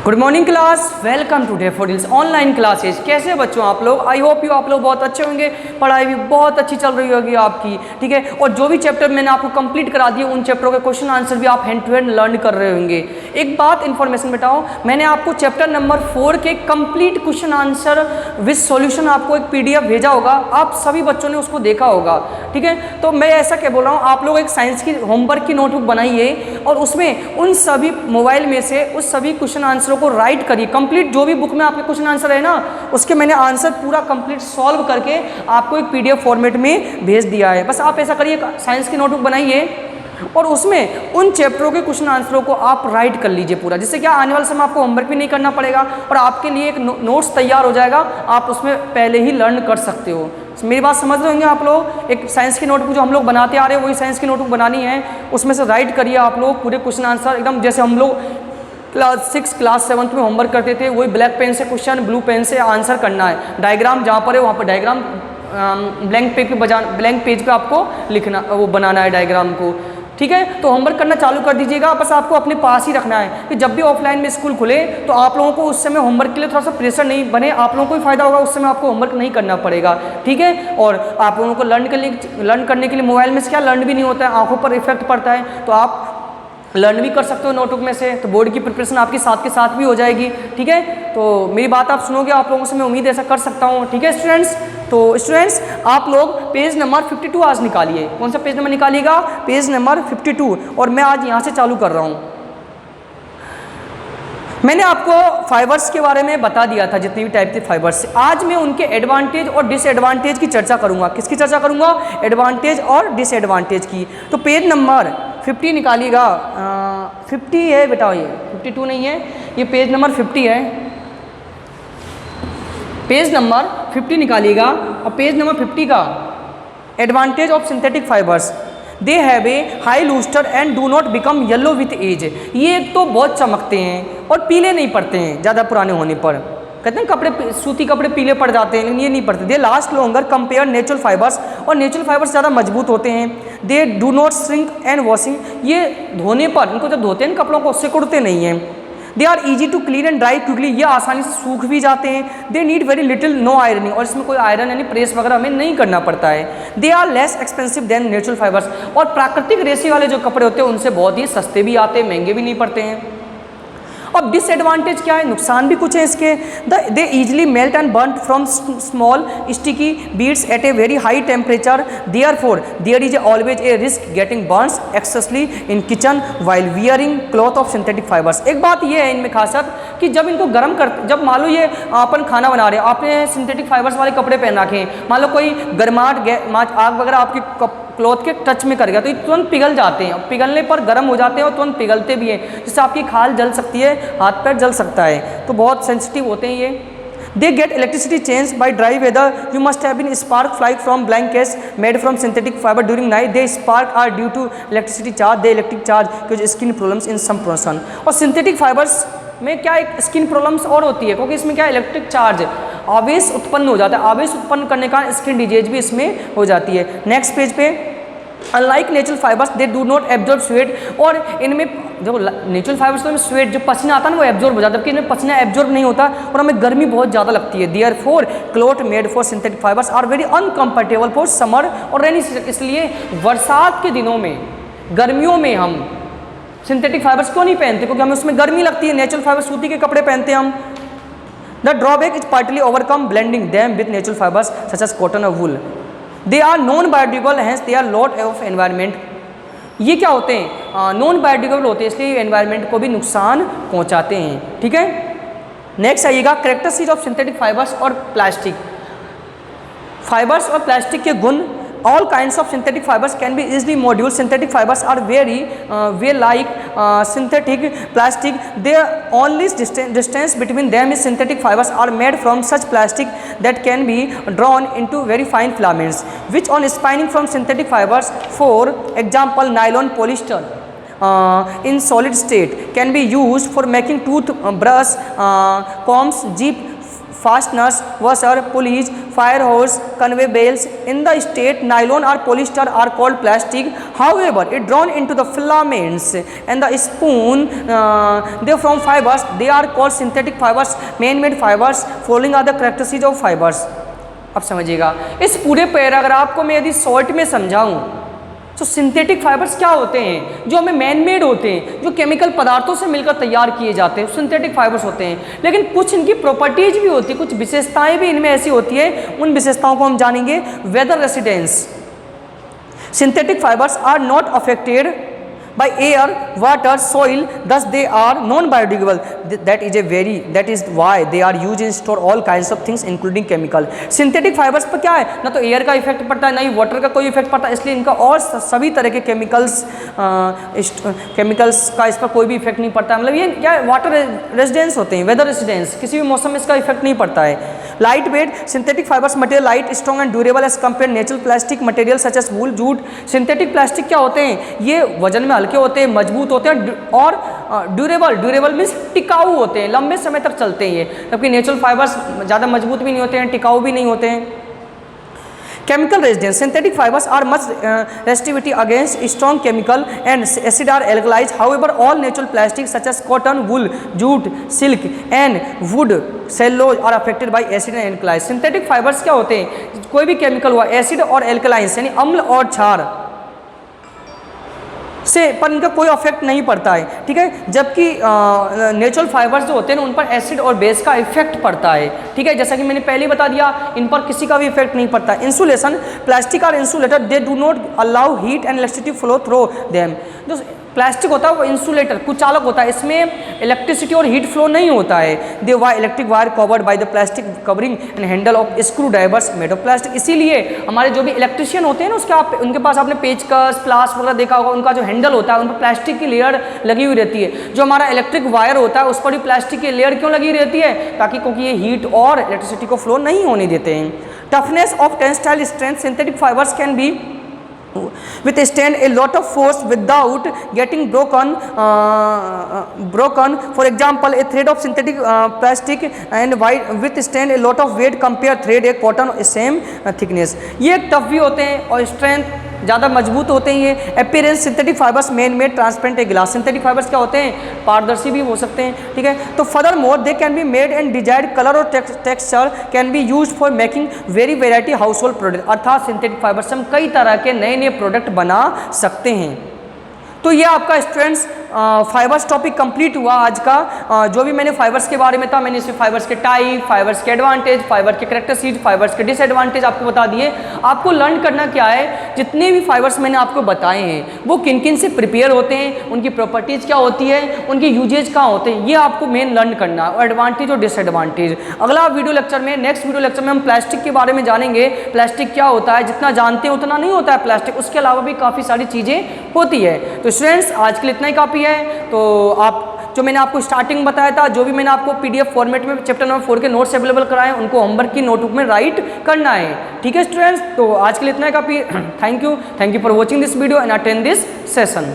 Good morning class, welcome to Daffodils online classes. कैसे बच्चों आप लोग? आई होप यू आप लोग बहुत अच्छे होंगे, पढ़ाई भी बहुत अच्छी चल रही होगी आपकी, ठीक है। और जो भी चैप्टर मैंने आपको कंप्लीट करा दिए उन चैप्टरों के क्वेश्चन आंसर भी आप हैंड टू हैंड लर्न कर रहे होंगे। एक बात इन्फॉर्मेशन बताओ, मैंने आपको चैप्टर नंबर 4 के complete question answer with solution आपको एक PDF भेजा होगा, आप सभी बच्चों ने उसको देखा होगा, ठीक है। तो मैं ऐसा क्या बोल रहा हूँ, आप लोग एक साइंस की होमवर्क की नोटबुक बनाइए और उसमें उन सभी मोबाइल में से उस सभी क्वेश्चन आंसरों को राइट करिए। कंप्लीट जो भी बुक में आपके क्वेश्चन आंसर है ना, उसके मैंने आंसर पूरा कंप्लीट सॉल्व करके आपको एक PDF फॉर्मेट में भेज दिया है। बस आप ऐसा करिए, साइंस की नोटबुक बनाइए और उसमें उन चैप्टरों के क्वेश्चन आंसरों को आप राइट कर लीजिए पूरा, जिससे क्या आने वाले समय आपको होमवर्क भी नहीं करना पड़ेगा और आपके लिए एक नोट्स तैयार हो जाएगा, आप उसमें पहले ही लर्न कर सकते हो। मेरी बात समझ रहे होंगे आप लोग। एक साइंस की नोटबुक जो हम लोग बनाते आ रहे हैं वही साइंस की नोटबुक बनानी है, उसमें से राइट करिए आप लोग पूरे क्वेश्चन आंसर एकदम जैसे हम लोग क्लास 6 क्लास 7 में होमवर्क करते थे, वही ब्लैक पेन से क्वेश्चन ब्लू पेन से आंसर करना है। डायग्राम जहाँ पर है वहाँ पर डायग्राम ब्लैंक पेज पे आपको लिखना, वो बनाना है डायग्राम को, ठीक है। तो होमवर्क करना चालू कर दीजिएगा, बस आपको अपने पास ही रखना है कि जब भी ऑफलाइन में स्कूल खुले तो आप लोगों को उस समय होमवर्क के लिए थोड़ा सा प्रेशर नहीं बने, आप लोगों को भी फायदा होगा, उस समय आपको होमवर्क नहीं करना पड़ेगा, ठीक है। और आप लोगों को लर्न करने के लिए मोबाइल में से क्या लर्न भी नहीं होता है, आंखों पर इफेक्ट पड़ता है, तो आप लर्न भी कर सकते हो नोटबुक में से, तो बोर्ड की प्रिपरेशन आपके साथ के साथ भी हो जाएगी, ठीक है। तो मेरी बात आप सुनोगे, आप लोगों से मैं उम्मीद ऐसा कर सकता हूँ, ठीक है स्टूडेंट्स। तो स्टूडेंट्स आप लोग पेज नंबर 52 आज निकालिए। कौन सा पेज नंबर निकालिएगा? Page number 52। और मैं आज यहाँ से चालू कर रहा हूँ। मैंने आपको फाइबर्स के बारे में बता दिया था, जितने भी टाइप के फाइबर्स। आज मैं उनके एडवांटेज और डिसएडवांटेज की चर्चा करूंगा। किसकी चर्चा करूंगा? एडवांटेज और डिसएडवांटेज की। तो पेज नंबर 50 निकालिएगा। 50 है बेटा, ये 52 नहीं है, ये पेज नंबर 50 है। पेज नंबर 50 निकालिएगा और पेज नंबर 50 का advantage of synthetic fibres. They have a high lustre and do not become yellow with age. ये एक तो बहुत चमकते हैं और पीले नहीं पड़ते हैं ज़्यादा पुराने होने पर। कहते हैं कपड़े, सूती कपड़े पीले पड़ जाते हैं, लेकिन ये नहीं पड़ते। They last longer compare natural fibres, और नेचुरल फाइबर्स ज़्यादा मजबूत होते हैं। They do not shrink and washing, ये धोने पर, इनको जब धोते हैं कपड़ों को सिकुड़ते नहीं हैं। They are easy to clean and dry quickly, ये आसानी से सूख भी जाते हैं। They need very little no ironing, और इसमें कोई आयरन यानी प्रेस वगैरह हमें नहीं करना पड़ता है। They are less expensive than natural fibres, और प्राकृतिक रेशे वाले जो कपड़े होते हैं उनसे बहुत ही सस्ते भी आते हैं, महंगे भी नहीं पड़ते हैं। अब डिसएडवांटेज क्या है? नुकसान भी कुछ है इसके। They easily melt and burn from small sticky beads at a very high temperature, therefore there is always a risk getting burns especially in kitchen while wearing cloth of synthetic fibres. एक बात ये है इनमें खासियत कि जब इनको गर्म कर, जब मान लो ये अपन खाना बना रहे हैं, आपने सिंथेटिक फाइबर्स वाले कपड़े पहन रखे हैं, मान लो कोई गर्माहट आग वगैरह आपकी क्लॉथ के टच में कर गया तो ये तुरंत पिघल जाते हैं, पिघलने पर गर्म हो जाते हैं और तुरंत पिघलते भी हैं, जिससे आपकी खाल जल सकती है, हाथ पैर जल सकता है, तो बहुत सेंसिटिव होते हैं ये। They get electricity change by dry weather. You must have been spark fly from blankets made from synthetic fiber during night. They spark are due to electricity charge. They electric charge cause skin problems in some person. और synthetic fibers में क्या एक skin problems और होती है, क्योंकि इसमें क्या इलेक्ट्रिक चार्ज, आवेश उत्पन्न हो जाता है, आवेश उत्पन्न करने का स्किन डिजीज भी इसमें हो जाती है। नेक्स्ट पेज पे, unlike natural fibres they do not absorb sweat, और इनमें जो नेचुरल फाइबर्स तो स्वेट जो पसीना आता है ना वो एब्जॉर्ब हो जाता है, जबकि इनमें पसीना एब्जॉर्ब नहीं होता और हमें गर्मी बहुत ज़्यादा लगती है। Therefore cloth made for synthetic fibres are very uncomfortable for summer और रेनी सीजन। इसलिए बरसात के दिनों में, गर्मियों में हम सिंथेटिक फाइबर्स क्यों नहीं पहनते? क्योंकि हमें उसमें गर्मी लगती है। नेचुरल फाइबर्स सूती के कपड़े पहनते हैं हम। The drawback is partly overcome blending them with natural fibres such as cotton और wool. They are non biodegradable, hence they are lot of environment. ये क्या होते हैं? नॉन बायोडिग्रेडेबल होते हैं, इसलिए एनवायरनमेंट को भी नुकसान पहुंचाते हैं, ठीक है। नेक्स्ट आइएगा, कैरेक्टरिस्टिक्स ऑफ सिंथेटिक फाइबर्स और प्लास्टिक। फाइबर्स और प्लास्टिक के गुण। All kinds of synthetic fibers can be easily molded. Synthetic fibers are very like synthetic plastic. The only distance between them is synthetic fibers are made from such plastic that can be drawn into very fine filaments, which on spinning from synthetic fibers, for example nylon, polyester, in solid state can be used for making toothbrush, combs, zip fasteners, washer, pulleys, fire hose, conveyor belts. In the state, nylon or polyester are called plastic. However, it drawn into the filaments and the spoon, they from fibers. They are called synthetic fibers, man-made fibers. Following are the characteristics of fibers. अब समझिएगा, इस पूरे paragraph को मैं यदि short में समझाऊं तो सिंथेटिक फाइबर्स क्या होते हैं, जो हमें मैन मेड होते हैं, जो केमिकल पदार्थों से मिलकर तैयार किए जाते हैं, सिंथेटिक फाइबर्स होते हैं। लेकिन कुछ इनकी प्रॉपर्टीज भी होती है, कुछ विशेषताएं भी इनमें ऐसी होती है, उन विशेषताओं को हम जानेंगे। Weather resistance, synthetic fibres are not affected by air, water, soil, thus they are non-biodegradable. That is why they are used in store all kinds of things including chemical. Synthetic fibers पर क्या है, ना तो air का effect पड़ता है, ना ही water का कोई इफेक्ट पड़ता है, इसलिए इनका और सभी तरह के केमिकल्स का इस पर कोई भी इफेक्ट नहीं पड़ता है। मतलब ये क्या है, वाटर रेजिडेंस होते हैं, वेदर रेजिडेंस, किसी भी मौसम में इसका इफेक्ट नहीं पड़ता है। Light weight, synthetic fibres material light, strong and durable as compare natural plastic material such as wool, jute. Synthetic plastic क्या होते हैं, ये वजन में हल्के होते हैं, मजबूत होते हैं और ड्यूरेबल मीन्स टिकाऊ होते हैं, लंबे समय तक चलते हैं ये, जबकि नेचुरल फाइबर्स ज़्यादा मजबूत भी नहीं होते हैं, टिकाऊ भी नहीं होते हैं। Chemical resistance, synthetic fibers are much resistivity against strong chemical and acid or alkalis. However, all natural plastics such as cotton, wool, jute, silk and wood, cellulose are affected by acid and alkalis. Synthetic fibers क्या होते हैं, कोई भी chemical हुआ acid और एल्कलाइंस यानी अम्ल और क्षार से पर इनका कोई इफेक्ट नहीं पड़ता है, ठीक है। जबकि नेचुरल फाइबर्स जो होते हैं ना, उन पर एसिड और बेस का इफेक्ट पड़ता है, ठीक है। जैसा कि मैंने पहले ही बता दिया, इन पर किसी का भी इफेक्ट नहीं पड़ता। इंसुलेशन, प्लास्टिक और insulator they do not allow heat and electricity flow through them. जो प्लास्टिक होता है वो इंसुलेटर कुचालक होता है, इसमें इलेक्ट्रिसिटी और हीट फ्लो नहीं होता है। The wire electric wire covered by the plastic covering and handle of screwdrivers made of plastic. इसीलिए हमारे जो भी इलेक्ट्रिशियन होते हैं ना, उसके उनके पास आपने पेचकस, प्लास वगैरह देखा होगा, उनका जो हैंडल होता है उन पर प्लास्टिक की लेयर लगी हुई रहती है। जो हमारा इलेक्ट्रिक वायर होता है उस पर भी प्लास्टिक की लेयर क्यों लगी रहती है, ताकि क्योंकि ये हीट और इलेक्ट्रिसिटी को फ्लो नहीं होने देते हैं। Toughness of tensile strength, synthetic fibres can be withstand a lot of force without getting broken. For example, a thread of synthetic plastic and withstand a lot of weight compare thread a cotton same thickness. ये tough भी होते हैं और strength ज़्यादा मजबूत होते हैं। ये appearance, synthetic fibres main made transparent a glass. Synthetic fibres क्या होते हैं, पारदर्शी भी हो सकते हैं, ठीक है। तो furthermore they can be made and desired colour और texture can be use for making very variety household product. अर्थात सिंथेटिक फाइबर्स हम कई तरह के नए नए प्रोडक्ट बना सकते हैं। तो ये आपका स्टूडेंट्स फाइबर्स टॉपिक कंप्लीट हुआ आज का। जो भी मैंने फाइबर्स के बारे में था, मैंने इसमें फाइबर्स के टाइप, फाइबर्स के एडवांटेज, फाइबर के कैरेक्टरिस्टिक्स, फाइबर्स के डिसएडवांटेज आपको बता दिए। आपको लर्न करना क्या है, जितने भी फाइबर्स मैंने आपको बताए हैं वो किन किन से प्रिपेयर होते हैं, उनकी प्रॉपर्टीज़ क्या होती है, उनके यूजेज कहाँ होते हैं, ये आपको मेन लर्न करना है, और एडवांटेज और डिसएडवांटेज। अगला वीडियो लेक्चर में, नेक्स्ट वीडियो लेक्चर में हम प्लास्टिक के बारे में जानेंगे। प्लास्टिक क्या होता है, जितना जानते हैं उतना नहीं होता है प्लास्टिक, उसके अलावा भी काफ़ी सारी चीज़ें होती है। तो स्टूडेंट्स आज के लिए इतना ही काफ़ी है। तो आप जो मैंने आपको स्टार्टिंग बताया था, जो भी मैंने आपको पीडीएफ फॉर्मेट में चैप्टर नंबर 4 के नोट्स अवेलेबल कराए, उनको होमवर्क की नोटबुक में राइट करना है, ठीक है स्टूडेंट्स। तो आज के लिए इतना ही काफ़ी। Thank you for watching this video and attend this session.